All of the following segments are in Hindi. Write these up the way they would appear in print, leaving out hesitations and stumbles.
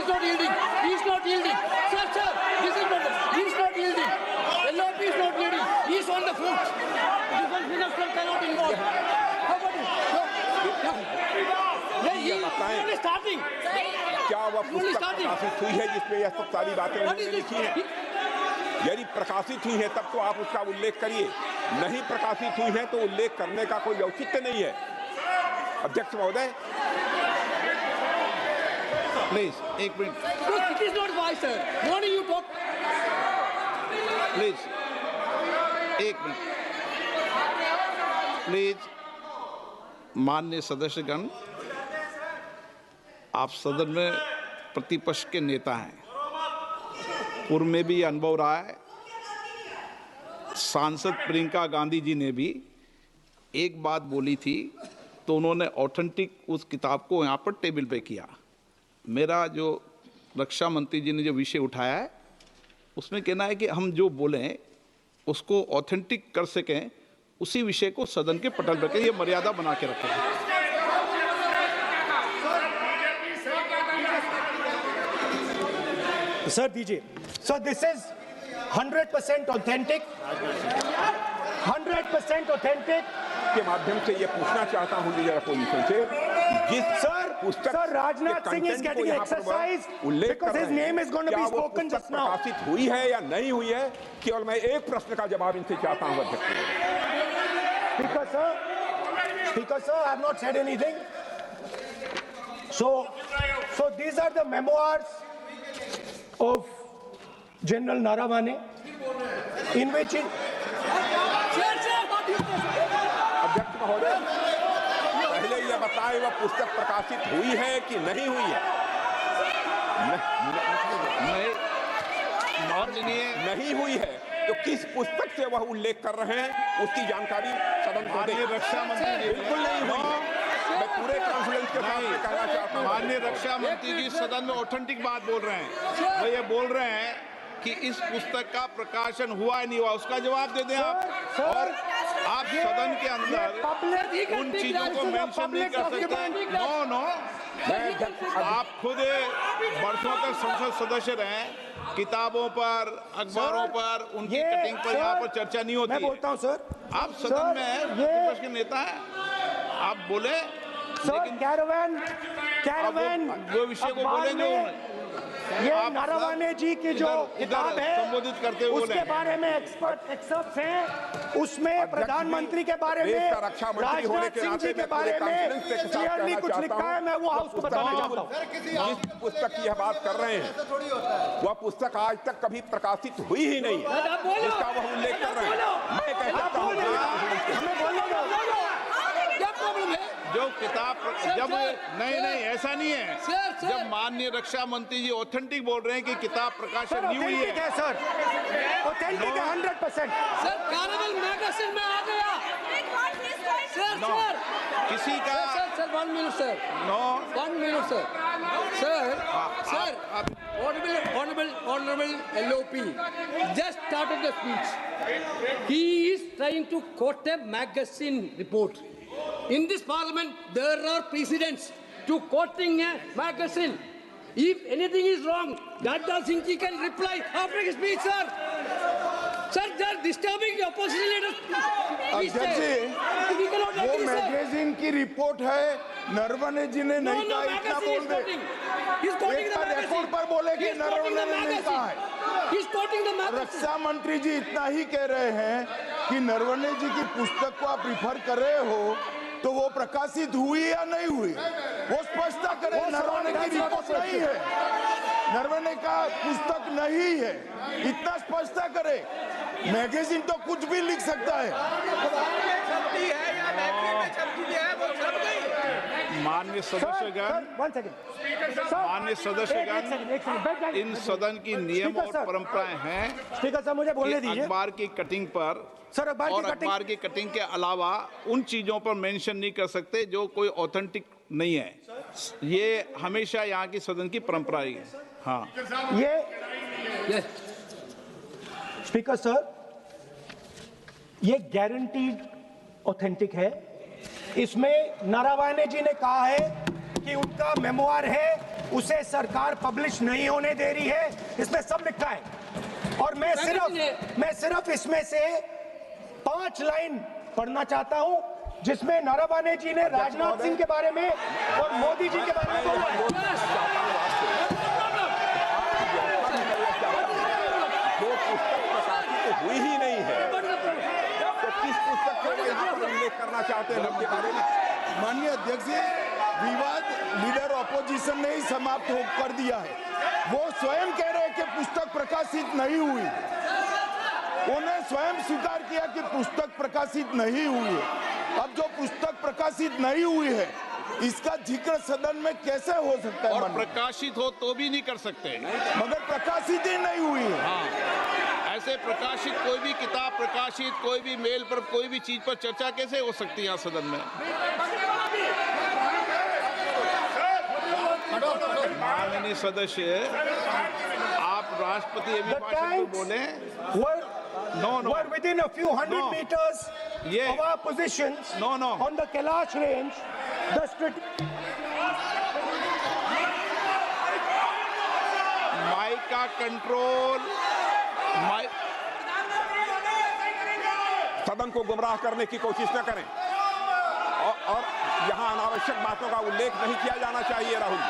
is not yielding. He is not yielding. Sir, this is not. He is not yielding. LOP is not yielding. He is on the foot. Defense minister cannot involve. How about it? He is only starting. क्या वह पुस्तक प्रकाशित हुई है जिसमें यह सब सारी बातें उन्होंने लिखी हैं? यदि प्रकाशित हुई है तब तो आप उसका उल्लेख करिए, नहीं प्रकाशित हुई है तो उल्लेख करने का कोई औचित्य नहीं है। अध्यक्ष महोदय, प्लीज एक minute. It is not wise, sir. Morning you talk. Please एक मिनट। प्लीज माननीय सदस्यगण, आप सदन में प्रतिपक्ष के नेता हैं, पूर्व में भी अनुभव रहा है। सांसद प्रियंका गांधी जी ने भी एक बात बोली थी तो उन्होंने ऑथेंटिक उस किताब को यहाँ पर टेबल पे किया। मेरा जो रक्षा मंत्री जी ने जो विषय उठाया है उसमें कहना है कि हम जो बोलें उसको ऑथेंटिक कर सकें, उसी विषय को सदन के पटल पर ये मर्यादा बना के रखें। सर दीजिए। Sir this is 100% authentic, 100% authentic. के माध्यम से ये पूछना चाहता हूं लीडर अपोजिशन से, जिस sir Rajnath Singh is getting exercise because his name is going to be spoken just now. प्रकाशित हुई है या नहीं हुई है, केवल मैं एक प्रश्न का जवाब इनसे चाहता हूं अध्यक्ष। Speaker sir, I have not said anything. So these are the memoirs of General Naravane, in which अध्यक्ष महोदय, पहले यह बताएं वह पुस्तक प्रकाशित हुई है कि नहीं हुई है? नहीं हुई है तो किस पुस्तक से वह उल्लेख कर रहे हैं उसकी जानकारी सदन को दें। रक्षा मंत्री जी बिल्कुल नहीं हुई। मैं पूरे कॉन्फिडेंस के साथ कहना चाहता हूं, माननीय रक्षा मंत्री जी सदन में ऑथेंटिक बात बोल रहे हैं। वो ये बोल रहे हैं कि इस पुस्तक का प्रकाशन हुआ है नहीं हुआ, उसका जवाब दे दें आप। और आप सदन के अंदर उन चीजों को मेंशन नहीं कर सकते। नो आप खुद वर्षों तक संसद सदस्य रहे, किताबों पर, अखबारों पर, उनकी कटिंग पर यहाँ पर चर्चा नहीं होती। मैं बोलता हूँ सर, आप सदन में विपक्ष के नेता हैं, आप बोले, लेकिन कैरावैन वो विषय को बोलेंगे। ये नारावाने जी की जो किताब है संबोधित करते हुए उसके बारे में एक्सपर्ट्स हैं, उसमें प्रधानमंत्री के बारे में, राजनाथ सिंह जी के बारे में क्लियरली कुछ लिखा है। मैं वो हाउस को बताना चाहता हूँ। जिस पुस्तक की यह बात कर रहे हैं वह पुस्तक आज तक कभी प्रकाशित हुई ही नहीं है जिसका वह उल्लेख कर रहे हैं। मैं कह सकता हूँ जो किताब जब नहीं ऐसा नहीं है। जब माननीय रक्षा मंत्री जी ऑथेंटिक बोल रहे हैं कि किताब प्रकाशन नहीं हुई है सर, ऑथेंटिक है 100%। सर कार्निवल मैगजीन में आ गया। सर किसी का sir 1 minute sir, 1 minute sir, honorable LOP just started the speech. He is trying to quote a magazine report. In this parliament, there are precedents to quoting a magazine. If anything is wrong, Dada Singh ji can reply after his speech, sir. Sir, they are disturbing the opposition leaders. अध्यक्ष जी, वो मैगजीन की रिपोर्ट है, नरवणे जी ने नहीं कहा, इतना बोल दे। एक रिपोर्ट पर बोले कि नरवणे ने नहीं कहा है। रक्षा मंत्री जी इतना ही कह रहे हैं कि नरवणे जी की पुस्तक को आप रिफर कर रहे हो तो वो प्रकाशित हुई या नहीं हुई, वो स्पष्ट करें। नरवणे की रिपोर्ट नहीं है, नरवणे का पुस्तक नहीं है, इतना स्पष्ट करे। मैगजीन तो कुछ भी लिख सकता है। माननीय सदस्यगण, इन सदन की नियम और परंपराएं हैं। स्पीकर साहब मुझे बोलने दीजिए। अखबार की कटिंग पर सर, अखबार की कटिंग के अलावा उन चीजों पर मेंशन नहीं कर सकते जो कोई ऑथेंटिक नहीं है। ये हमेशा यहाँ की सदन की परंपरा है। हाँ, ये स्पीकर सर, ये गारंटीड ऑथेंटिक है। इसमें नारावाने जी ने कहा है कि उनका मेमोआर है, उसे सरकार पब्लिश नहीं होने दे रही है, इसमें सब लिखा है। और मैं सिर्फ इसमें से 5 लाइन पढ़ना चाहता हूं, जिसमें नरवणे जी ने राजनाथ सिंह के बारे में और मोदी जी के बारे में बोला है। जो पुस्तक प्रकाशित हुई ही नहीं है, तो किस पुस्तक को यहाँ पर उल्लेख करना चाहते हैं उनके बारे में? माननीय अध्यक्ष जी, विवाद लीडर ऑपोजिशन ने ही समाप्त कर दिया है। वो स्वयं कह रहे हैं कि पुस्तक प्रकाशित नहीं हुई। उन्हें स्वयं स्वीकार किया कि पुस्तक प्रकाशित नहीं हुई है। अब जो पुस्तक प्रकाशित नहीं हुई है, इसका जिक्र सदन में कैसे हो सकता है? और प्रकाशित हो तो भी नहीं कर सकते, मगर प्रकाशित ही नहीं हुई है। हाँ, ऐसे प्रकाशित कोई भी किताब प्रकाशित, कोई भी मेल पर, कोई भी चीज पर चर्चा कैसे हो सकती है यहाँ सदन में? माननीय सदस्य, आप राष्ट्रपति अभिभाषण को बोले। Were within a few hundred meters of our positions on the Kailash range. Mic का कंट्रोल, सदन को गुमराह करने की कोशिश न करें और यहाँ अनावश्यक बातों का उल्लेख नहीं किया जाना चाहिए। राहुल,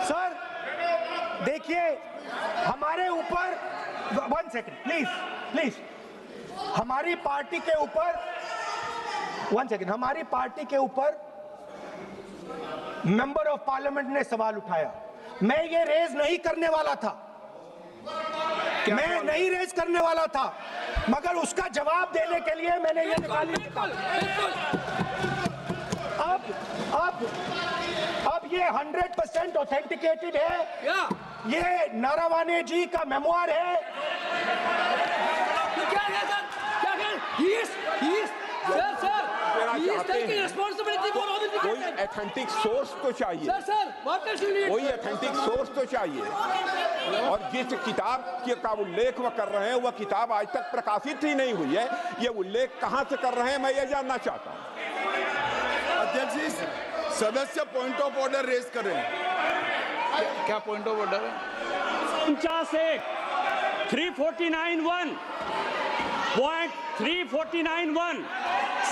सर देखिए, हमारे ऊपर 1 सेकंड प्लीज, हमारी पार्टी के ऊपर 1 सेकंड, हमारी पार्टी के ऊपर मेंबर ऑफ पार्लियामेंट ने सवाल उठाया। मैं ये रेज नहीं करने वाला था, मगर उसका जवाब देने के लिए मैंने ये निकाली। अब ये 100% ऑथेंटिकेटेड है। ये नरवणे जी का मेमोयर है। कोई ऑथेंटिक सोर्स तो चाहिए, कोई ऑथेंटिक सोर्स तो चाहिए। और जिस किताब का उल्लेख वह कर रहे हैं, वह किताब आज तक प्रकाशित ही नहीं हुई है। ये उल्लेख कहां से कर रहे हैं, मैं ये जानना चाहता हूं। अध्यक्ष जी, सदस्य पॉइंट ऑफ ऑर्डर रेज कर रहे हैं। क्या पॉइंट ऑफ ऑर्डर है? 349(1)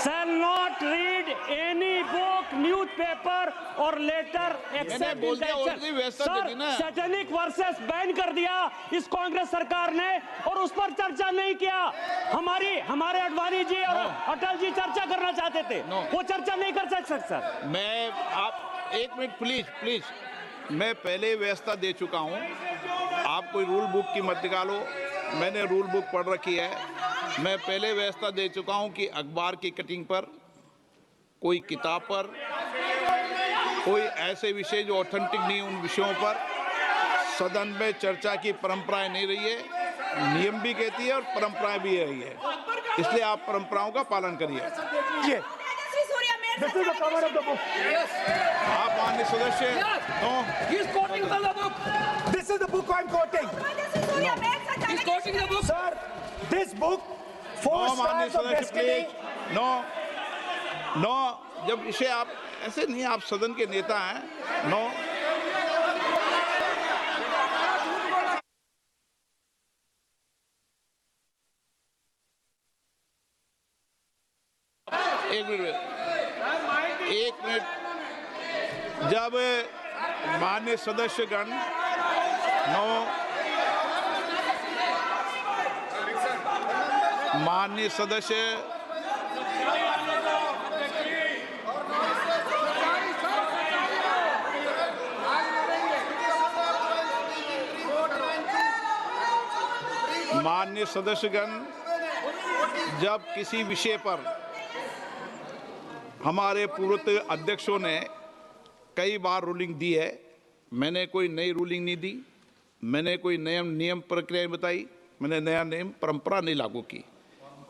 shall not read any book, newspaper or letter except intention। Sir, satanic versus ban कर दिया इस कांग्रेस सरकार ने और उस पर चर्चा नहीं किया। हमारे अडवाणी जी और अटल जी चर्चा करना चाहते थे, वो चर्चा नहीं कर सकते। सर, आप 1 मिनट प्लीज, मैं पहले व्यवस्था दे चुका हूं। आप कोई रूल बुक की मत निकालो, मैंने रूल बुक पढ़ रखी है। मैं पहले व्यवस्था दे चुका हूं कि अखबार की कटिंग पर, कोई किताब पर, कोई ऐसे विषय जो ऑथेंटिक नहीं, उन विषयों पर सदन में चर्चा की परंपराएं नहीं रही है। नियम भी कहती है और परंपराएं भी रही है, इसलिए आप परंपराओं का पालन करिए। आप माननीय सदस्य, This is the book I'm quoting. He's quoting the book. Sir, this book, 4 Stars of Destiny. No, जब इसे आप ऐसे नहीं, आप सदन के नेता हैं। नो, एक मिनट, जब माननीय सदस्यगण माननीय सदस्य माननीय सदस्यगण, जब किसी विषय पर हमारे पूर्व अध्यक्षों ने कई बार रूलिंग दी है, मैंने कोई नई रूलिंग नहीं दी, मैंने कोई नियम प्रक्रिया बताई, मैंने नया नियम परंपरा नहीं लागू की।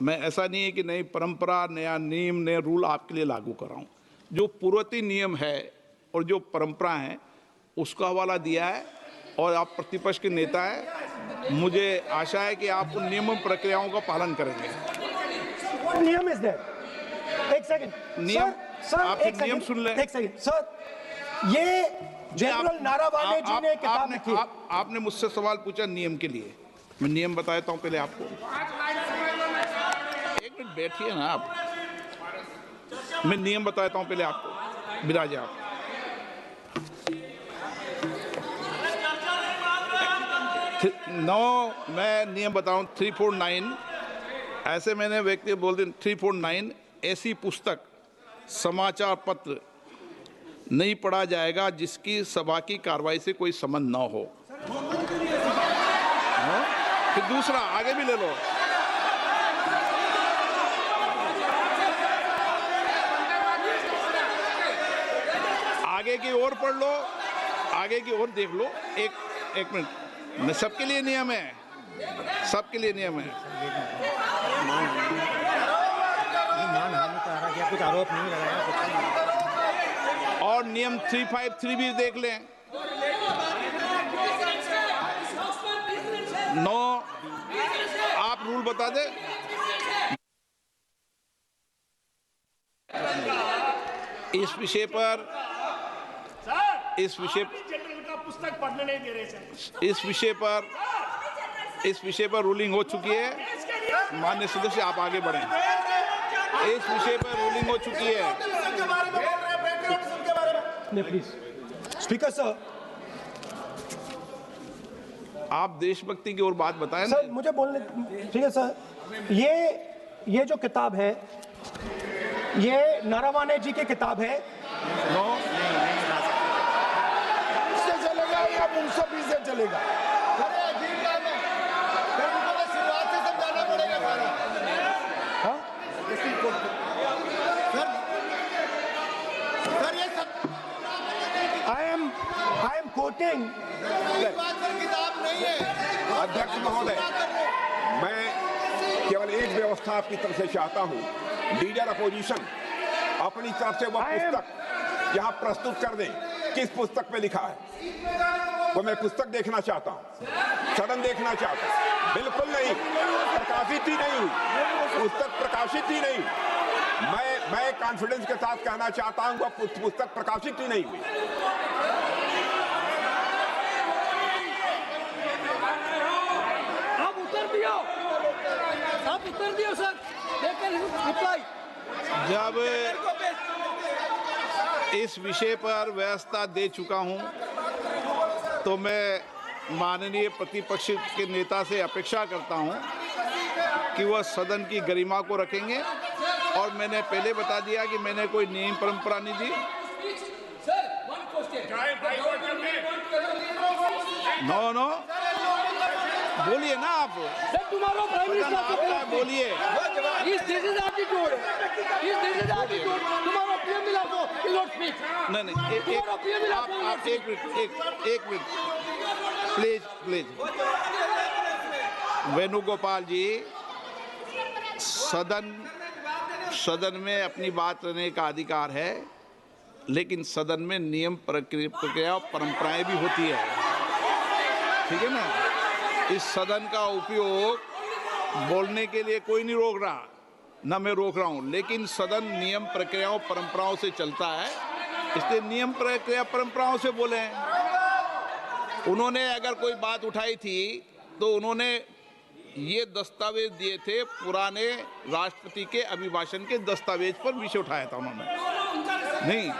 मैं ऐसा नहीं है कि नई परंपरा, नया नियम, नए रूल आपके लिए लागू कर रहा हूँ। जो पूर्ववर्ती नियम है और जो परंपरा है उसका हवाला दिया है और आप प्रतिपक्ष के नेता हैं, मुझे आशा है कि आप उन नियम प्रक्रियाओं का पालन करेंगे। नियम इज देयर। एक सेकंड नियम, सर आप एक नियम सेकंड, सुन लें। एक सेकंड सर, ये जनरल नारावाने जी ने किताब लिखी। आपने मुझसे सवाल पूछा नियम के लिए, मैं नियम बताता हूं पहले आपको। एक मिनट बैठिए ना आप, मैं नियम बताता हूं पहले आपको। बिराजे आप। मैं नियम बताऊं 349, ऐसे मैंने व्यक्ति बोल दी 349, ऐसी पुस्तक समाचार पत्र नहीं पढ़ा जाएगा जिसकी सभा की कार्रवाई से कोई संबंध न हो। फिर दूसरा आगे भी ले लो। आगे की ओर पढ़ लो, आगे की ओर देख लो। एक मिनट, मैं सबके लिए नियम है, सबके लिए नियम है। कुछ आरोप नहीं लगाया। और नियम 353 भी देख लें। नो, आप रूल बता दे। इस विषय पर पुस्तक पढ़ने नहीं दे रहे सर। इस विषय पर रूलिंग हो चुकी है। माननीय सदस्य, आप आगे बढ़ें। इस विषय पर रूलिंग हो चुकी है। प्लीज स्पीकर सर, आप देशभक्ति की ओर बात बताएं। सर मुझे बोलने, ठीक है सर। ये जो किताब है, ये नारावाने जी की किताब है। नो, इससे चलेगा या मुंसफी से चलेगा? शुरुआत से समझाना पड़ेगा सारा। सर ये सब आई एम कोटिंग। किताब नहीं है। अध्यक्ष महोदय, मैं केवल एक व्यवस्था आपकी तरफ से चाहता हूं। लीडर अपोजिशन अपनी तरफ से वह पुस्तक यहां प्रस्तुत कर दें। किस पुस्तक में लिखा है वो मैं पुस्तक देखना चाहता हूं, सदन देखना चाहता हूं। बिल्कुल नहीं, प्रकाशित ही नहीं हुई पुस्तक, प्रकाशित ही नहीं। मैं कॉन्फिडेंस के साथ कहना चाहता हूं वह पुस्तक प्रकाशित ही नहीं हुई। आप उत्तर दियो सर, रिप्लाई। जब इस विषय पर व्यवस्था दे चुका हूं तो मैं माननीय प्रतिपक्ष के नेता से अपेक्षा करता हूं कि वह सदन की गरिमा को रखेंगे। और मैंने पहले बता दिया कि मैंने कोई नियम परंपरा नहीं दी। नो, बोलिए ना आप। तुम्हारा प्राइम मिनिस्टर बोलिए। तुम्हारा पीएम मिला तो स्पीच। नहीं, आप एक मिनट प्लीज। वेणुगोपाल जी, सदन में अपनी बात करने का अधिकार है, लेकिन सदन में नियम प्रक्रिया और परंपराएं भी होती है, ठीक है ना। इस सदन का उपयोग बोलने के लिए कोई नहीं रोक रहा, ना मैं रोक रहा हूं, लेकिन सदन नियम प्रक्रियाओं परंपराओं से चलता है, इसलिए नियम प्रक्रिया परंपराओं से बोले। उन्होंने अगर कोई बात उठाई थी तो उन्होंने ये दस्तावेज दिए थे, पुराने राष्ट्रपति के अभिभाषण के दस्तावेज पर विषय उठाया था उन्होंने। नहीं,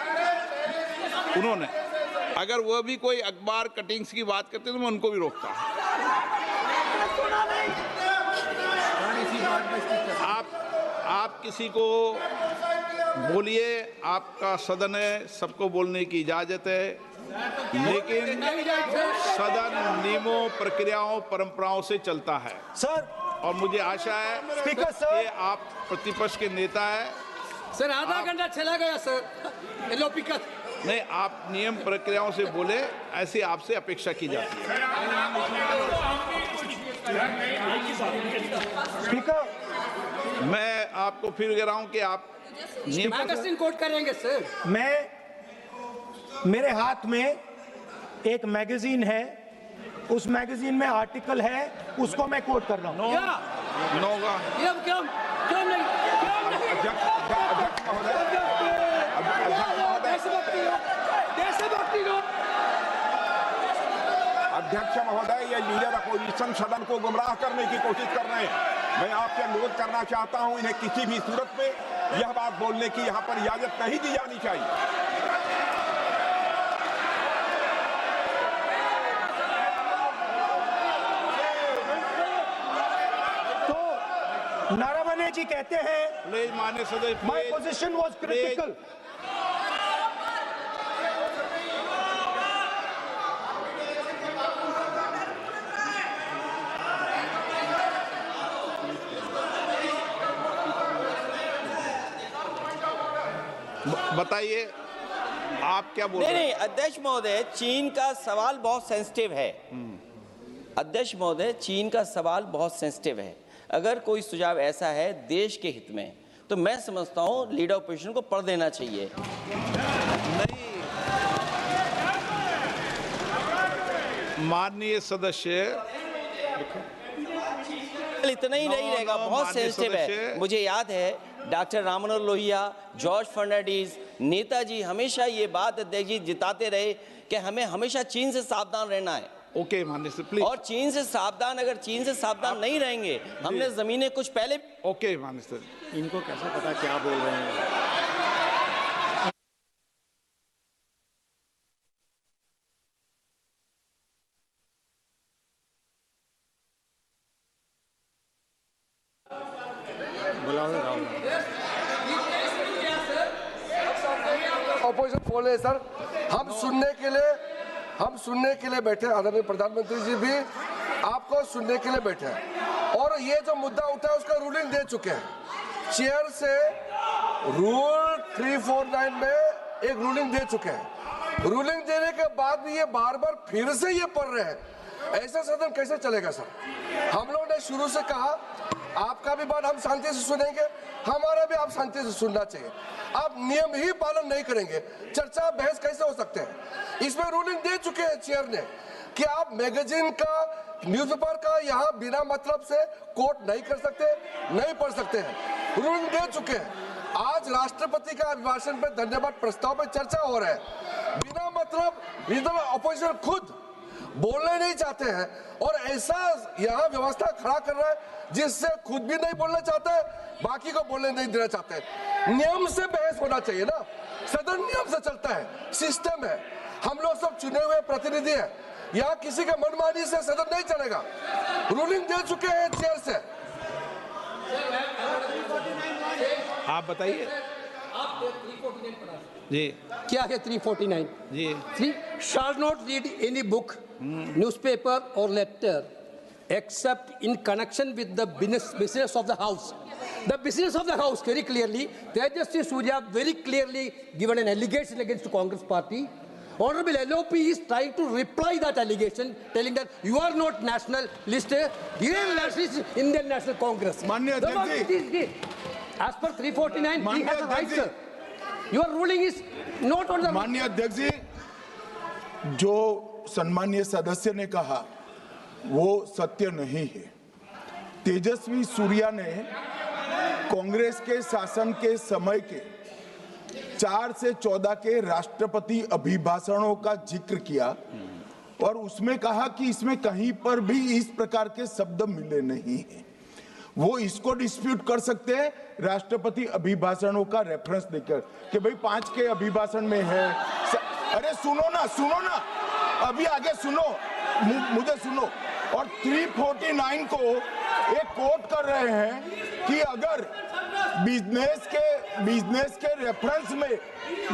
उन्होंने अगर वह भी कोई अखबार कटिंग्स की बात करते तो मैं उनको भी रोकता। आप किसी को बोलिए, आपका सदन है, सबको बोलने की इजाजत है, लेकिन सदन नियमों प्रक्रियाओं परंपराओं से चलता है सर। और मुझे आशा है स्पीकर सर, कि आप प्रतिपक्ष के नेता है। सर आधा घंटा चला गया सर, एलओपी का नहीं, आप नियम प्रक्रियाओं से बोले, ऐसी आपसे अपेक्षा की जाती है। स्पीकर, मैं आपको फिर कह रहा हूं कि आप मैगजीन कोट करेंगे सर। मेरे हाथ में एक मैगजीन है उस मैगजीन में आर्टिकल है, उसको मैं कोट कर रहा हूँ। नो होगा। अध्यक्ष महोदय, ये लीडर अपोजिशन सदन को गुमराह करने की कोशिश कर रहे हैं। मैं आपसे अनुरोध करना चाहता हूं, इन्हें किसी भी सूरत में यह बात बोलने की यहां पर इजाजत नहीं दी जानी चाहिए। तो नारावने जी कहते हैं, प्लीज माननीय सदस्य, माय पोजीशन वाज क्रिटिकल। बताइए आप क्या बोल रहे हैं? नहीं, अध्यक्ष महोदय, चीन का सवाल बहुत सेंसिटिव है। अध्यक्ष महोदय, चीन का सवाल बहुत सेंसिटिव है। अगर कोई सुझाव ऐसा है देश के हित में, तो मैं समझता हूं लीडर ऑपोजिशन को पढ़ देना चाहिए। नहीं, माननीय सदस्य, इतना ही नहीं रहेगा, बहुत सेंसिटिव है। मुझे याद है डॉक्टर राम मनोहर लोहिया, जॉर्ज फर्नांडीज, नेताजी हमेशा ये बात अध्यक्ष जी जिताते रहे कि हमें हमेशा चीन से सावधान रहना है। ओके माननीय सर, प्लीज। और चीन से सावधान, अगर चीन से सावधान नहीं रहेंगे, हमने जमीनें कुछ पहले। ओके माननीय सर। इनको कैसे पता क्या बोल रहे हैं? ऑपोजिशन बोल रहे सर, हम सुनने के लिए बैठे। आदरणीय प्रधानमंत्री जी भी आपको सुनने के लिए बैठे हैं, और ये जो मुद्दा उठा है उसका रूलिंग दे चुके हैं। चेयर से रूल 349 में एक रूलिंग दे चुके हैं। रूलिंग देने के बाद भी ये बार बार फिर से ये पढ़ रहे हैं। ऐसा सदन कैसे चलेगा सर? हम लोगों ने शुरू से कहा आपका भी बात हम शांति से सुनेंगे, हमारा भी आप शांति से सुनना चाहिए। आप नियम ही पालन नहीं करेंगे, चर्चा बहस कैसे हो सकते हैं? इसमें रूलिंग दे चुके हैं चेयर ने कि आप मैगजीन का, न्यूज़पेपर का यहाँ बिना मतलब से कोट नहीं कर सकते, नहीं पढ़ सकते हैं। रूलिंग दे चुके हैं। आज राष्ट्रपति का अभिभाषण पे धन्यवाद प्रस्ताव पे चर्चा हो रहा है। बिना मतलब लीडर ऑपोजिशन खुद बोलने नहीं चाहते हैं, और ऐसा यहाँ व्यवस्था खड़ा कर रहा है जिससे खुद भी नहीं बोलना चाहता है, बाकी को बोलने नहीं देना चाहते हैं। नियम से बहस होना चाहिए ना, सदन नियम से चलता है, सिस्टम है। हम लोग सब चुने हुए प्रतिनिधि हैं, यहाँ किसी के मनमानी से सदन नहीं चलेगा। रूलिंग दे चुके हैं चेयर से। आप बताइए जी, क्या है 349? जी, 3 shall not read any book, newspaper or letter except in connection with the business of the house. The business of the house, very clearly, Tejaswi Surya very clearly given an allegation against the Congress party. Honorable LOP is trying to reply that allegation, telling that you are not national list, Indian national, Indian National Congress. माननीय अध्यक्ष जी, as per 349, he has a right, sir. Your ruling is not on the. माननीय अध्यक्ष जी, जो सम्मानीय सदस्य ने कहा वो सत्य नहीं है। तेजस्वी सूर्या ने कांग्रेस के शासन के समय के 4 से 14 के राष्ट्रपति अभिभाषणों का जिक्र किया, और उसमें कहा कि इसमें कहीं पर भी इस प्रकार के शब्द मिले नहीं हैं। वो इसको डिस्प्यूट कर सकते हैं राष्ट्रपति अभिभाषणों का रेफरेंस देकर कि भाई 5 के अभिभाषण में है। अरे सुनो ना, अभी आगे सुनो, मुझे सुनो। और 349 को एक कोट कर रहे हैं कि अगर बिजनेस के रेफरेंस में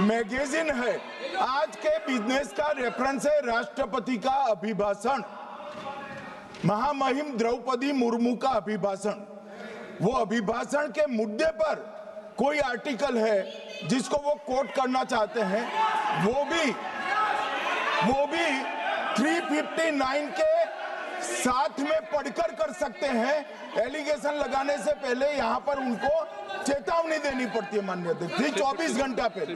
मैगजीन है, आज के बिजनेस का रेफरेंस है राष्ट्रपति का अभिभाषण, महामहिम द्रौपदी मुर्मू का अभिभाषण। वो अभिभाषण के मुद्दे पर कोई आर्टिकल है जिसको वो कोट करना चाहते हैं, वो भी 359 के साथ में पढ़कर कर सकते हैं। एलिगेशन लगाने से पहले यहाँ पर उनको चेतावनी देनी पड़ती है माननीय अध्यक्ष, 24 घंटा पहले।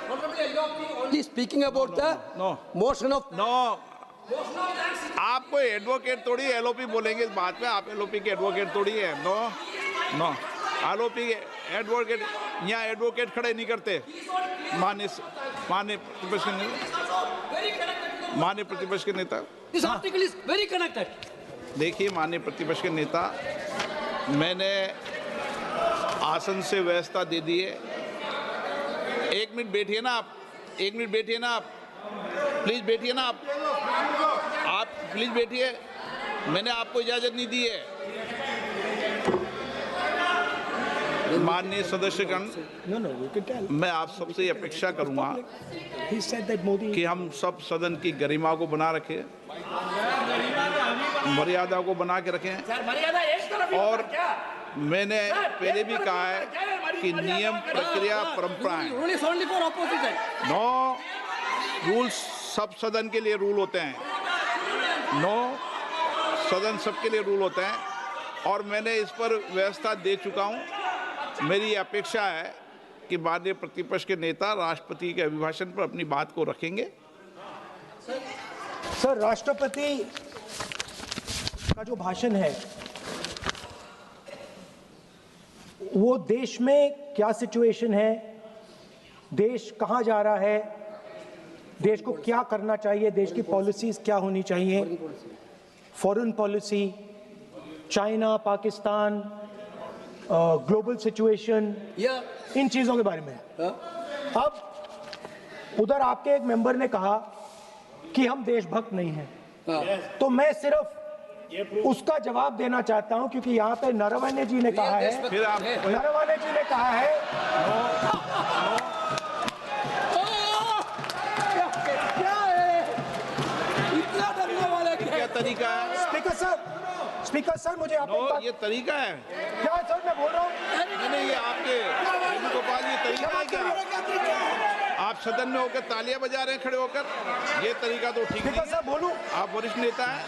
Honorable He's speaking about the motion of. No, आप कोई एडवोकेट थोड़ी एलओपी बोलेंगे इस बात पे, आप एलओपी के एडवोकेट थोड़ी है। नो नो, एलओपी के एडवोकेट यहाँ एडवोकेट खड़े नहीं करते। माननीय प्रतिपक्ष के नेता। This article is very connected. देखिए माननीय प्रतिपक्ष के नेता, मैंने आसन से व्यवस्था दे दी है। एक मिनट बैठिए ना आप, एक मिनट बैठिए ना आप, प्लीज बैठिए ना आप प्लीज बैठिए। मैंने आपको इजाजत नहीं दी है। माननीय सदस्यगण, मैं आप सबसे अपेक्षा करूंगा कि हम सब सदन की गरिमा को बना रखें, मर्यादा को बना के रखें। और मैंने पहले भी कहा है कि नियम, प्रक्रिया, परंपराएं, नो रूल्स सब सदन के लिए रूल होते हैं। नो, सदन सबके लिए रूल होते हैं और मैंने इस पर व्यवस्था दे चुका हूं। मेरी अपेक्षा है कि माननीय प्रतिपक्ष के नेता राष्ट्रपति के अभिभाषण पर अपनी बात को रखेंगे। सर, राष्ट्रपति का जो भाषण है वो देश में क्या सिचुएशन है, देश कहां जा रहा है, देश को क्या करना चाहिए, देश की पॉलिसीज क्या होनी चाहिए, foreign policy, China, Pakistan, global situation, इन चीजों के बारे में। अब उधर आपके एक मेंबर ने कहा कि हम देशभक्त नहीं हैं, तो मैं सिर्फ उसका जवाब देना चाहता हूं क्योंकि यहाँ पे नरवणे जी ने कहा है, नरवणे जी ने कहा है क्या तरीका है? स्पीकर सर मुझे आपको ये तरीका है क्या सर, मैं बोल रहा हूँ नहीं, ये आपके वेणुगोपाल, ये तरीका है क्या? आप सदन में होकर तालियां बजा रहे हैं खड़े होकर, ये तरीका तो ठीक नहीं है। बोलूं, आप वरिष्ठ नेता हैं।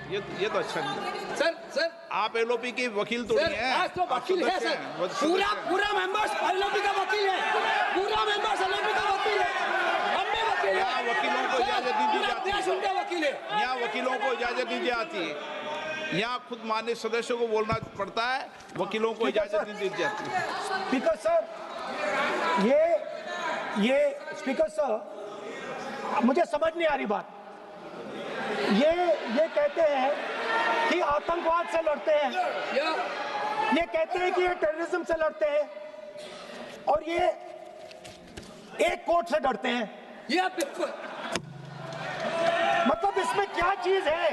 ये तो अच्छा नहीं। सर आप एलओपी के वकील तो नहीं हैं। आज तो वकील है सर, पूरा मेंबर्स एलओपी का वकील है, पूरा मेंबर्स एलओपी का वकील है। हम भी वकील हैं। यहाँ वकीलों को इजाजत नहीं दी जाती। वकील है, यहाँ वकीलों को इजाजत नहीं दी जाती। यहाँ खुद माननीय सदस्यों को बोलना पड़ता है, वकीलों को इजाजत नहीं दी जाती। स्पीकर सर, ये स्पीकर सर, मुझे समझ नहीं आ रही बात। ये कहते हैं कि आतंकवाद से लड़ते हैं, ये कहते हैं कि ये टेररिज्म से लड़ते हैं, और ये एक कोर्ट से डरते हैं। मतलब इसमें क्या चीज है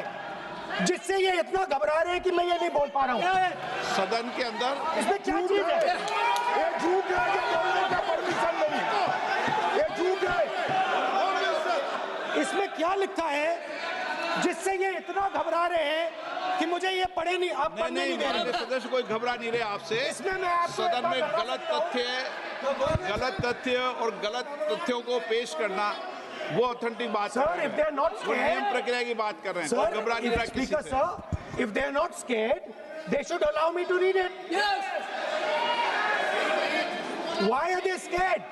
जिससे ये इतना घबरा रहे हैं कि मैं ये नहीं बोल पा रहा हूँ? सदन के अंदर इसमें क्या चीज है? ये झूठ है, ये बोलने का परमिशन नहीं, ये झूठ है। इसमें क्या लिखा है जिससे ये इतना घबरा रहे हैं कि मुझे ये पढ़े नहीं, आप पढ़ने नहीं दे रहे। सदस्य कोई घबरा नहीं रहे आपसे। इसमें मैं आपको सदन में गलत तथ्य और गलत तथ्यों को पेश करना वो ऑथेंटिक बात sir, if they are not वो नियम प्रक्रिया की बात कर रहे हैं। Sir, घबरा नहीं रहा किसी से। sir, if they are not scared, they should allow me to read it. Yes. Why are they scared?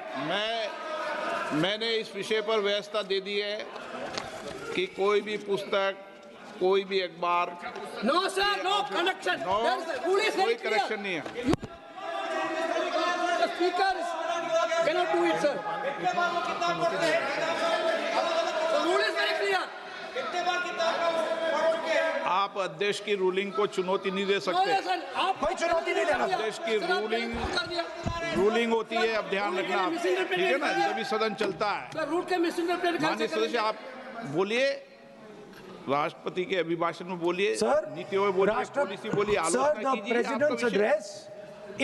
मैंने इस विषय पर व्यवस्था दे दी है कि कोई भी पुस्तक, कोई भी अखबार, नो सर, नो कनेक्शन, कोई कनेक्शन नहीं है। Speaker cannot do it, sir. The rule is very clear. आप अध्यक्ष की रूलिंग को चुनौती नहीं दे सकते। आप कोई चुनौती नहीं देना। अध्यक्ष की रूलिंग होती है, अब ध्यान रखना, ठीक है ना, जब भी सदन चलता है। माननीय सदस्य आप बोलिए, राष्ट्रपति के अभिभाषण में बोलिए, नीतियों में बोलिए, पॉलिसी बोलिए, आलोचना कीजिए। President's address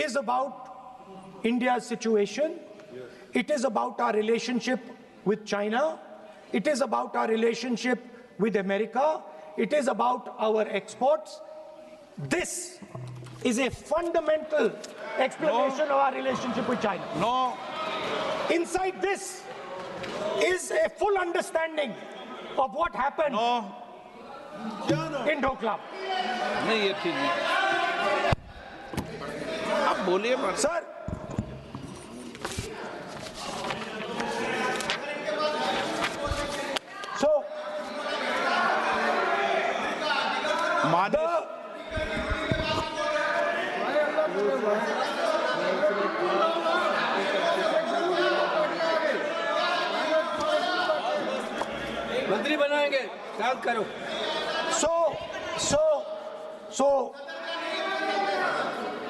is about India's situation. It is about our relationship with China. It is about our relationship with America. It is about our exports. This is a fundamental explanation of our relationship with China. No. Inside this is a full understanding of what happened in Doklam. नहीं, ये ठीक नहीं। आप बोलिए सर, शांत करो। So,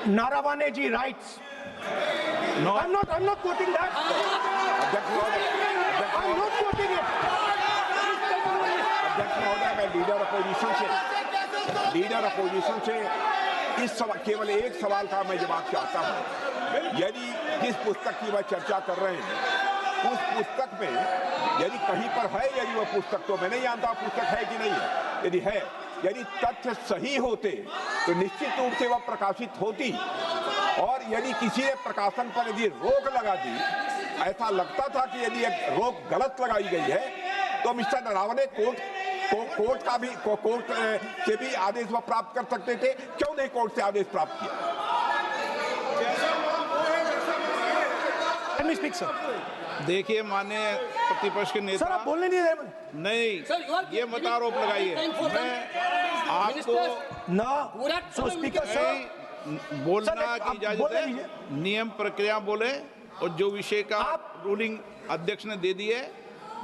Naravane ji writes. No. I'm not quoting that. I'm not quoting it. अध्यक्ष महोदय, मैं लीडर अपोजिशन से इस केवल एक सवाल का मैं जवाब चाहता हूं। यदि जिस पुस्तक की वह चर्चा कर रहे हैं उस पुस्तक में यदि कहीं पर है, यदि वह पुस्तक, तो मैं नहीं जानता पुस्तक है कि नहीं है, यदि है, यदि तथ्य सही होते तो निश्चित रूप से वह प्रकाशित होती, और यदि किसी ने प्रकाशन पर यदि रोक लगा दी, ऐसा लगता था कि यदि एक रोक गलत लगाई गई है, तो मिस्टर नरावने कोर्ट से भी आदेश वह प्राप्त कर सकते थे। क्यों नहीं कोर्ट से आदेश प्राप्त किया? देखिए माननीय प्रतिपक्ष के नेता, सर आप बोलने नहीं दे। नहीं, ये मत आरोप लगाइए। मैं आपको स्पीकर सर बोलना की इजाजत है, नियम प्रक्रिया बोले, और जो विषय का रूलिंग अध्यक्ष ने दे दी है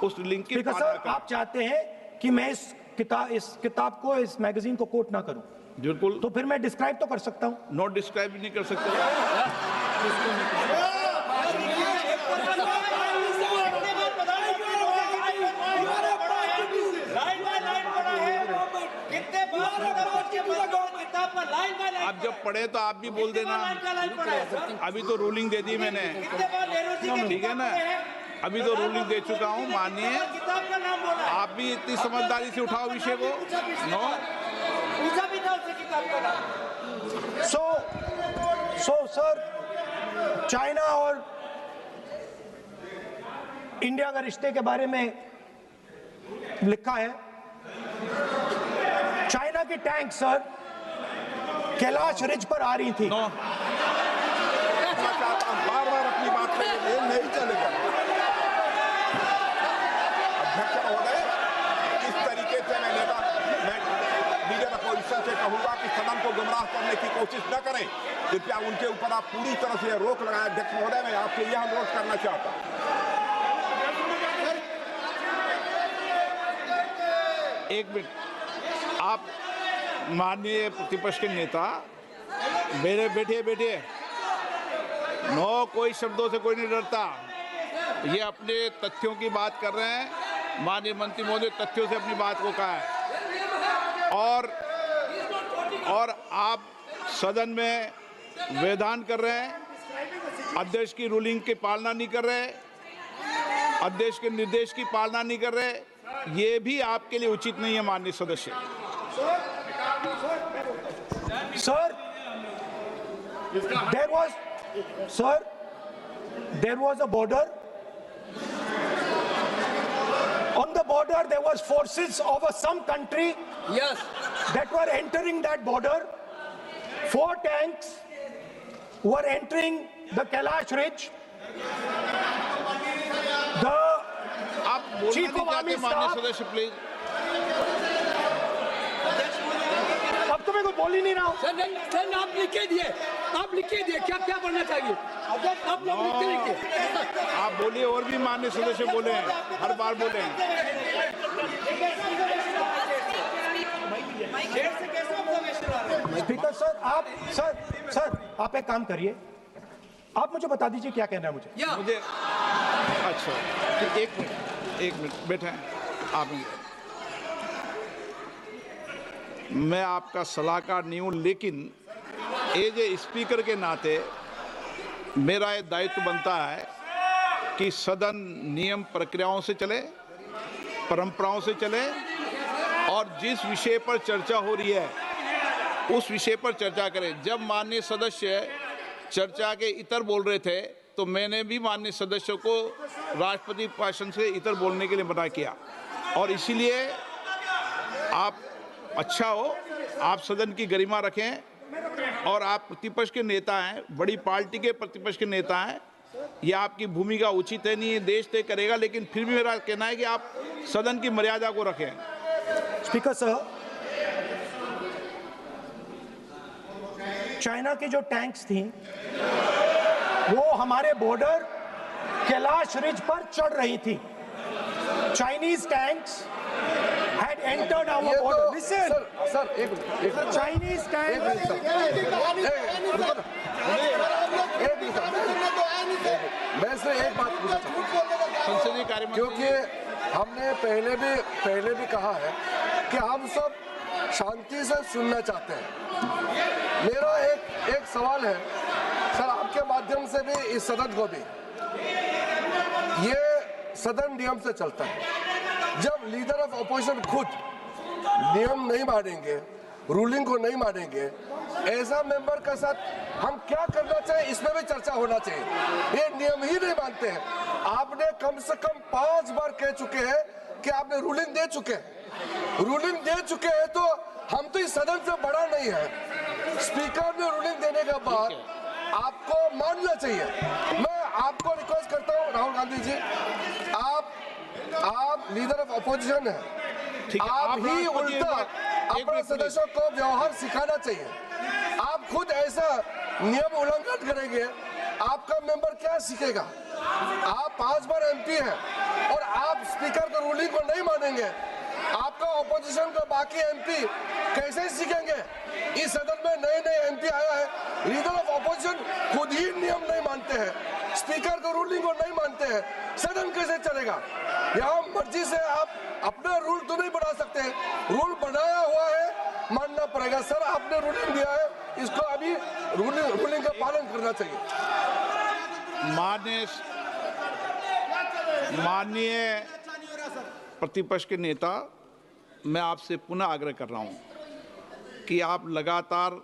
उस लिंक की पालना करें। आप चाहते हैं कि मैं इस किताब को, इस मैगजीन को कोट ना करूं? बिल्कुल। तो फिर मैं डिस्क्राइब तो कर सकता हूं। नोट डिस्क्राइब नहीं कर सकते। आप जब पढ़े तो आप भी बोल देना। अभी तो रूलिंग दे दी मैंने, ठीक है ना? अभी तो रूलिंग दे चुका हूँ। मानिए आप भी इतनी समझदारी से उठाओ विषय को। नो सर, चाइना और इंडिया के रिश्ते के बारे में लिखा है, चाइना की टैंक सर कैलाश रिज पर आ रही थी। बार-बार अपनी बात पे नहीं चलेगा। अध्यक्ष महोदय, इस तरीके से मैं लीडर अपोजिशन से कहूंगा कि सदन को गुमराह करने की कोशिश न करें। कृपया उनके ऊपर आप पूरी तरह से रोक लगाएं। अध्यक्ष महोदय, मैं आपसे यह अनुरोध करना चाहता हूं। एक मिनट, आप माननीय प्रतिपक्ष के नेता मेरे बैठिए। नो, कोई शब्दों से कोई नहीं डरता। ये अपने तथ्यों की बात कर रहे हैं। माननीय मंत्री महोदय तथ्यों से अपनी बात को कहा है, और आप सदन में वेदान कर रहे हैं, अध्यक्ष की रूलिंग की पालना नहीं कर रहे, अध्यक्ष के निर्देश की पालना नहीं कर रहे। ये भी आपके लिए उचित नहीं है माननीय सदस्य। Sir, there was a border. On the border, there was forces of some country. Yes. That were entering that border. 4 tanks were entering the Kailash Ridge. The Chief of Army Staff. सदस्य प्लीज। अब तो मैं कुछ बोल ही नहीं रहा हूँ। सर आप लिख के दिए, क्या पढ़ना चाहिए? आप लोग लिखिए। आप बोलिए, और भी माननीय सदस्य बोले हैं, हर बार बोले हैं। स्पीकर सर, आप एक काम करिए, आप मुझे बता दीजिए क्या कहना है मुझे। अच्छा, एक मिनट बैठे हैं आप। मैं आपका सलाहकार नहीं हूं, लेकिन एज ए स्पीकर के नाते मेरा ये दायित्व बनता है कि सदन नियम प्रक्रियाओं से चले, परंपराओं से चले, और जिस विषय पर चर्चा हो रही है उस विषय पर चर्चा करें। जब माननीय सदस्य चर्चा के इतर बोल रहे थे तो मैंने भी माननीय सदस्यों को राष्ट्रपति भाषण से इतर बोलने के लिए मना किया, और इसीलिए आप अच्छा हो, आप सदन की गरिमा रखें, और आप प्रतिपक्ष के नेता हैं, बड़ी पार्टी के प्रतिपक्ष के नेता हैं, ये आपकी भूमिका उचित है नहीं, ये देश तय करेगा, लेकिन फिर भी मेरा कहना है कि आप सदन की मर्यादा को रखें। स्पीकर सर, चाइना की जो टैंक्स थी वो हमारे बॉर्डर कैलाश रिज पर चढ़ रही थी। Chinese tanks had entered our border. Listen, sir, एक Chinese tank. मैं से एक बात पूछना संसदीय कार्य मंत्री, क्योंकि हमने पहले भी कहा है कि हम सब शांति से सुनना चाहते हैं। मेरा एक सवाल है सर, आपके माध्यम से भी इस सदन को भी, ये सदन नियम से चलता है। जब लीडर ऑफ अपोजिशन खुद नियम नहीं मानेंगे, रूलिंग को नहीं मानेंगे, ऐसा मेंबर के साथ हम क्या करना चाहिए, इसमें भी चर्चा होना चाहिए। ये नियम ही नहीं मानते हैं। आपने कम से कम 5 बार कह चुके हैं कि आपने रूलिंग दे चुके हैं। रूलिंग दे चुके हैं तो हम तो इस सदन से बड़ा नहीं है। स्पीकर ने रूलिंग देने के बाद आपको मानना चाहिए। मैं आपको रिक्वेस्ट करता हूँ राहुल गांधी जी, आप लीडर ऑफ अपोजिशन है, आप ही उल्टा अपने सदस्यों को व्यवहार सिखाना चाहिए। आप खुद ऐसा नियम उल्लंघन करेंगे, आपका मेंबर क्या सीखेगा? आप 5 बार एमपी हैं और आप स्पीकर के रूलिंग को नहीं मानेंगे, आपका ऑपोजिशन का बाकी एमपी कैसे सीखेंगे? इस सदन में नए एमपी आया है, लीडर ऑफ ऑपोजिशन खुद ही नियम नहीं मानते हैं, स्पीकर का रूलिंग को नहीं मानते हैं, सदन कैसे चलेगा? यहाँ मर्जी से आप अपना रूल तो नहीं बना सकते, रूल बनाया हुआ है, मानना पड़ेगा। सर, आपने रूलिंग दिया है, इसको अभी रूलिंग का पालन करना चाहिए। माननीय प्रतिपक्ष के नेता, मैं आपसे पुनः आग्रह कर रहा हूं कि आप लगातार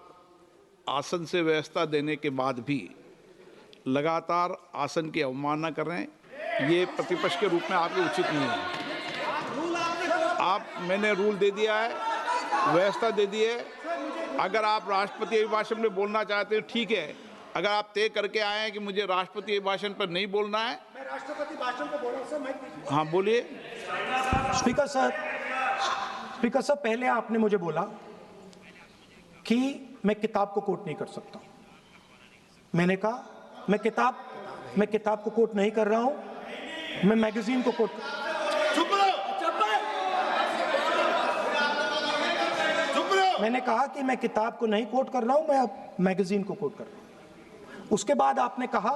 आसन से व्यवस्था देने के बाद भी लगातार आसन की अवमानना कर रहे हैं। ये प्रतिपक्ष के रूप में आपके उचित नहीं है। मैंने रूल दे दिया है, व्यवस्था दे दी है। अगर आप राष्ट्रपति अभिभाषण में बोलना चाहते हैं ठीक है, अगर आप तय करके आए हैं कि मुझे राष्ट्रपति अभिभाषण पर नहीं बोलना है। मैं राष्ट्रपति भाषण को बोल रहा हूं सर, मैं हाँ बोलिए। स्पीकर सर, पहले आपने मुझे बोला कि मैं किताब को कोट नहीं कर सकता। मैंने कहा मैं किताब को कोट नहीं कर रहा हूं, मैं मैगजीन को कोट मैंने कहा कि मैं किताब को नहीं कोट कर रहा हूं, मैं अब मैगजीन को कोट कर रहा हूं। उसके बाद आपने कहा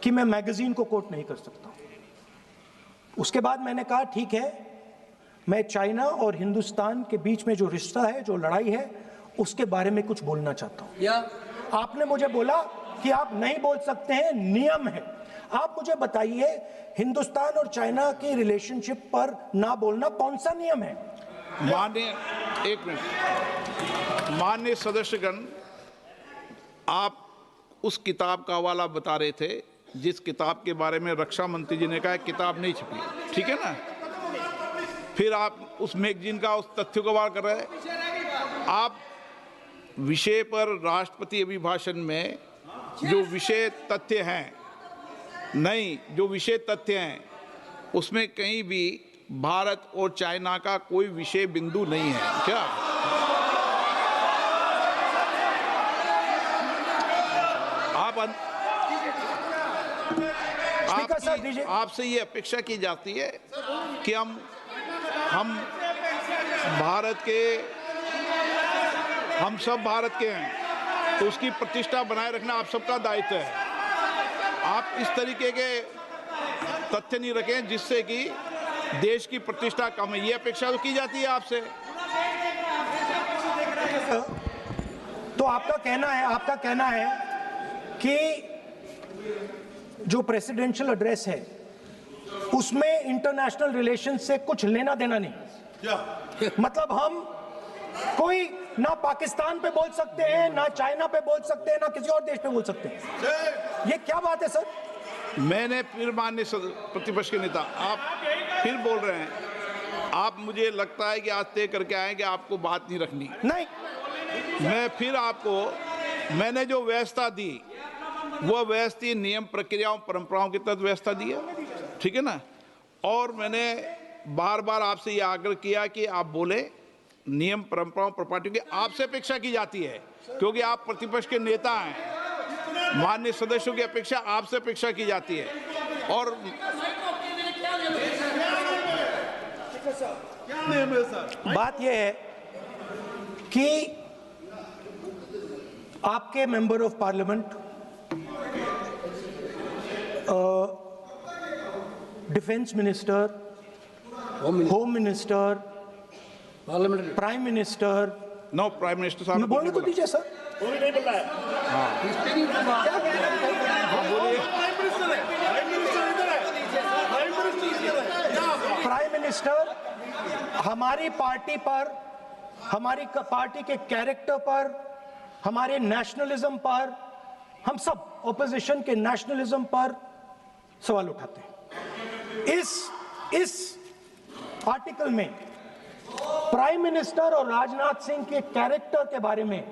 कि मैं मैगजीन को कोट नहीं कर सकता। उसके बाद मैंने कहा ठीक है, मैं चाइना और हिंदुस्तान के बीच में जो रिश्ता है, जो लड़ाई है, उसके बारे में कुछ बोलना चाहता हूं। आपने मुझे बोला कि आप नहीं बोल सकते हैं, नियम है। आप मुझे बताइए, हिंदुस्तान और चाइना की रिलेशनशिप पर ना बोलना कौन सा नियम है? माननीय सदस्यगण, आप उस किताब का हवाला बता रहे थे जिस किताब के बारे में रक्षा मंत्री जी ने कहा किताब नहीं छपी, ठीक है ना? फिर आप उस मैगजीन का उस तथ्य को वार कर रहे हैं। आप विषय पर राष्ट्रपति अभिभाषण में जो विषय तथ्य हैं, जो विषय तथ्य हैं उसमें कहीं भी भारत और चाइना का कोई विषय बिंदु नहीं है क्या? आपसे ये अपेक्षा की जाती है कि हम सब भारत के हैं, तो उसकी प्रतिष्ठा बनाए रखना आप सबका दायित्व है। आप इस तरीके के तथ्य नहीं रखें जिससे कि देश की प्रतिष्ठा कम है, ये अपेक्षा तो की जाती है आपसे। तो आपका कहना है कि जो प्रेसिडेंशियल एड्रेस है उसमें इंटरनेशनल रिलेशन से कुछ लेना देना नहीं। मतलब हम कोई ना पाकिस्तान पे बोल सकते हैं, ना चाइना पे बोल सकते हैं, ना किसी और देश पे बोल सकते हैं। ये क्या बात है सर? मैंने फिर माननीय प्रतिपक्ष के नेता, आप फिर बोल रहे हैं। आप, मुझे लगता है कि आज तय करके आए कि आपको बात नहीं रखनी। नहीं, मैं फिर आपको, मैंने जो व्यवस्था दी वो व्यवस्था नियम, प्रक्रियाओं, परंपराओं के तहत व्यवस्था दी है, ठीक है ना? और मैंने बार बार आपसे ये आग्रह किया कि आप बोले, नियम, परंपराओं, प्रॉपर्टी की आपसे अपेक्षा की जाती है क्योंकि आप प्रतिपक्ष के नेता हैं। माननीय सदस्यों की अपेक्षा आपसे अपेक्षा की जाती है। और क्या नियम है सर? बात यह है कि आपके member of parliament, defence minister, home minister, prime minister, no prime minister साहब ने बोलने तो दीजिए सर। नहीं बोल रहा है। प्राइम मिनिस्टर हमारी पार्टी पर, हमारी पार्टी के कैरेक्टर पर, हमारे नेशनलिज्म पर, हम सब ऑपोजिशन के नेशनलिज्म पर सवाल उठाते हैं। इस आर्टिकल में प्राइम मिनिस्टर और राजनाथ सिंह के कैरेक्टर के बारे में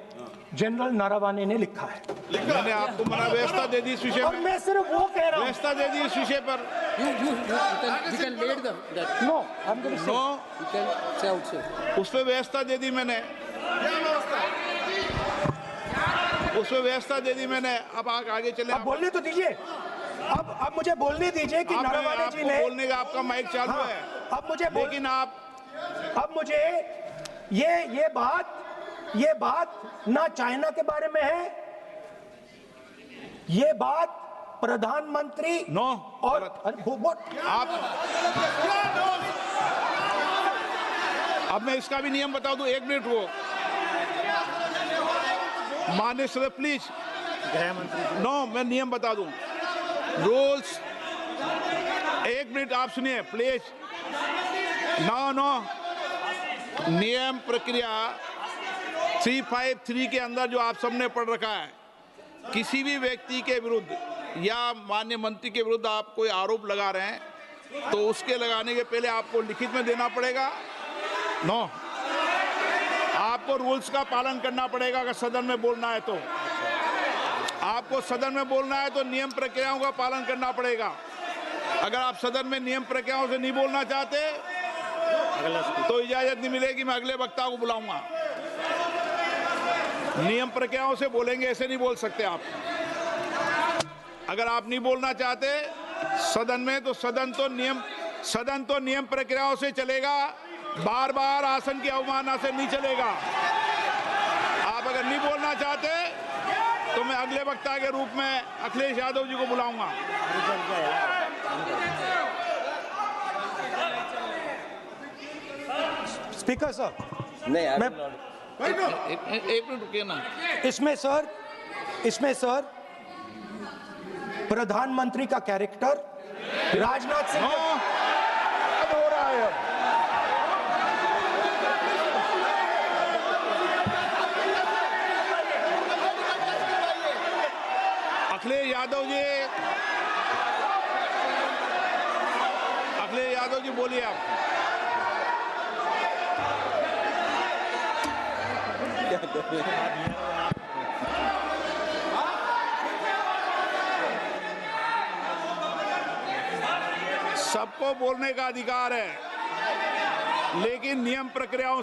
जनरल नारावाने ने लिखा है। मैंने आपको मना व्यवस्था दे दी इस विषय और में, मैं सिर्फ वो कह रहा हूं, व्यवस्था दे दी इस विषय पर। You can lead them. No I am going to no, You can say outside. उस पर व्यवस्था दे दी मैंने, उस पर व्यवस्था दे दी मैंने। अब आगे चले। अब बोलने तो दीजिए। अब मुझे बोलने दीजिए कि नारावाने जी ने, बोलने का आपका माइक चालू है। अब मुझे लेकिन अब मुझे ये बात ना चाइना के बारे में है, ये बात प्रधानमंत्री नो और आप, अब मैं इसका भी नियम बता दूं। 1 मिनट वो माननीय सदस्य प्लीज, नो मैं नियम बता दूं, रूल्स। 1 मिनट आप सुनिए प्लीज। नो नियम प्रक्रिया 353 के अंदर जो आप सबने पढ़ रखा है, किसी भी व्यक्ति के विरुद्ध या माननीय मंत्री के विरुद्ध आप कोई आरोप लगा रहे हैं तो उसके लगाने के पहले आपको लिखित में देना पड़ेगा। नो, आपको रूल्स का पालन करना पड़ेगा। अगर सदन में बोलना है तो आपको सदन में बोलना है तो नियम प्रक्रियाओं का पालन करना पड़ेगा। अगर आप सदन में नियम प्रक्रियाओं से नहीं बोलना चाहते तो इजाजत नहीं मिलेगी, मैं अगले वक्ता को बुलाऊंगा। नियम प्रक्रियाओं से बोलेंगे, ऐसे नहीं बोल सकते आप। अगर आप नहीं बोलना चाहते सदन में तो सदन तो नियम प्रक्रियाओं से चलेगा, बार बार आसन की अवमानना से नहीं चलेगा। आप अगर नहीं बोलना चाहते तो मैं अगले वक्ता के रूप में अखिलेश यादव जी को बुलाऊंगा। स्पीकर सर, नहीं मैं एक मिनट रुकिए ना। इसमें सर प्रधानमंत्री का कैरेक्टर, राजनाथ सिंह अब हो रहा है। अखिलेश यादव जी बोलिए आप। सबको बोलने का अधिकार है, लेकिन नियम प्रक्रियाओं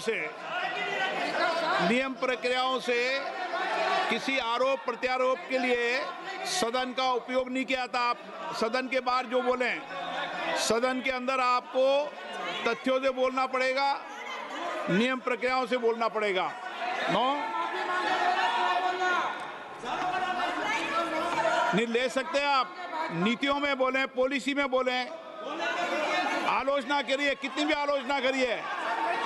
से किसी आरोप प्रत्यारोप के लिए सदन का उपयोग नहीं किया था। आप सदन के बाहर जो बोलें, सदन के अंदर आपको तथ्यों से बोलना पड़ेगा, नियम प्रक्रियाओं से बोलना पड़ेगा। नो, नहीं ले सकते आप। नीतियों में बोलें, पॉलिसी में बोलें, आलोचना करिए, कितनी भी आलोचना करिए,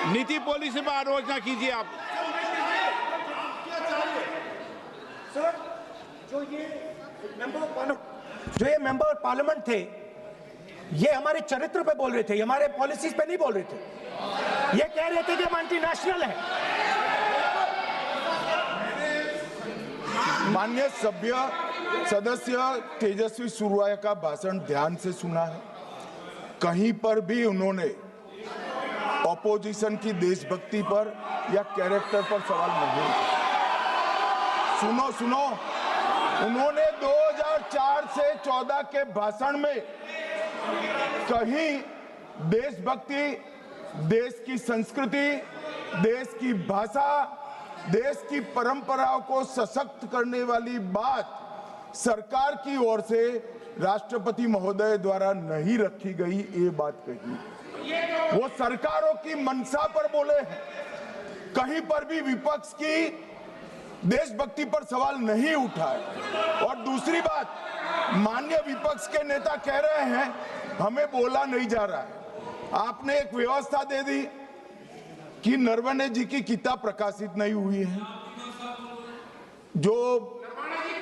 नीति पॉलिसी पर आलोचना कीजिए आप। सर, जो ये मेंबर ऑफ पार्लियामेंट थे, ये हमारे चरित्र पे बोल रहे थे, हमारे पॉलिसीज पे नहीं बोल रहे थे। ये कह रहे थे कि हम एंटी नेशनल है। माननीय सदस्य तेजस्वी सूर्या का भाषण ध्यान से सुना है। कहीं पर भी उन्होंने ऑपोजिशन की देशभक्ति पर या कैरेक्टर पर सवाल नहीं। सुनो, उन्होंने 2004 से 14 के भाषण में कहीं देशभक्ति, देश की संस्कृति, देश की भाषा, देश की परंपराओं को सशक्त करने वाली बात सरकार की ओर से राष्ट्रपति महोदय द्वारा नहीं रखी गई, ये बात कही। वो सरकारों की मंशा पर बोले हैं, कहीं पर भी विपक्ष की देशभक्ति पर सवाल नहीं उठाए। और दूसरी बात, माननीय विपक्ष के नेता कह रहे हैं हमें बोला नहीं जा रहा है। आपने एक व्यवस्था दे दी कि नरवणे जी की किताब प्रकाशित नहीं हुई है, जो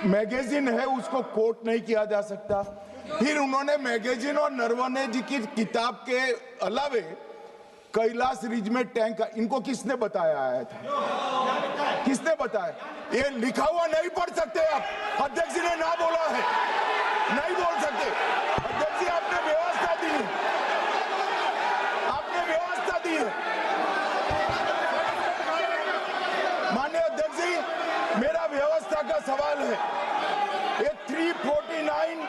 मैगजीन है उसको कोट नहीं किया जा सकता। फिर उन्होंने मैगजीन और नरवणे जी की किताब के अलावे कैलाश रिज में टैंक, इनको किसने बताया आया था? किसने बताया? ये लिखा हुआ नहीं पढ़ सकते आप, अध्यक्ष जी ने ना बोला है, नहीं बोल सकते। अध्यक्ष जी आपने व्यवस्था दी है, आपने व्यवस्था दी है। माननीय अध्यक्ष जी, मेरा व्यवस्था का सवाल है, ये 349,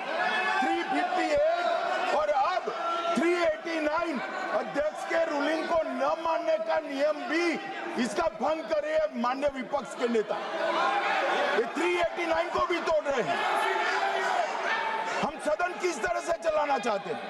358 और अब 389 अध्यक्ष के रूलिंग को न मानने का नियम भी इसका भंग करे माननीय विपक्ष के नेता। ये 389 को भी तोड़ रहे हैं। हम सदन किस तरह से चलाना चाहते हैं?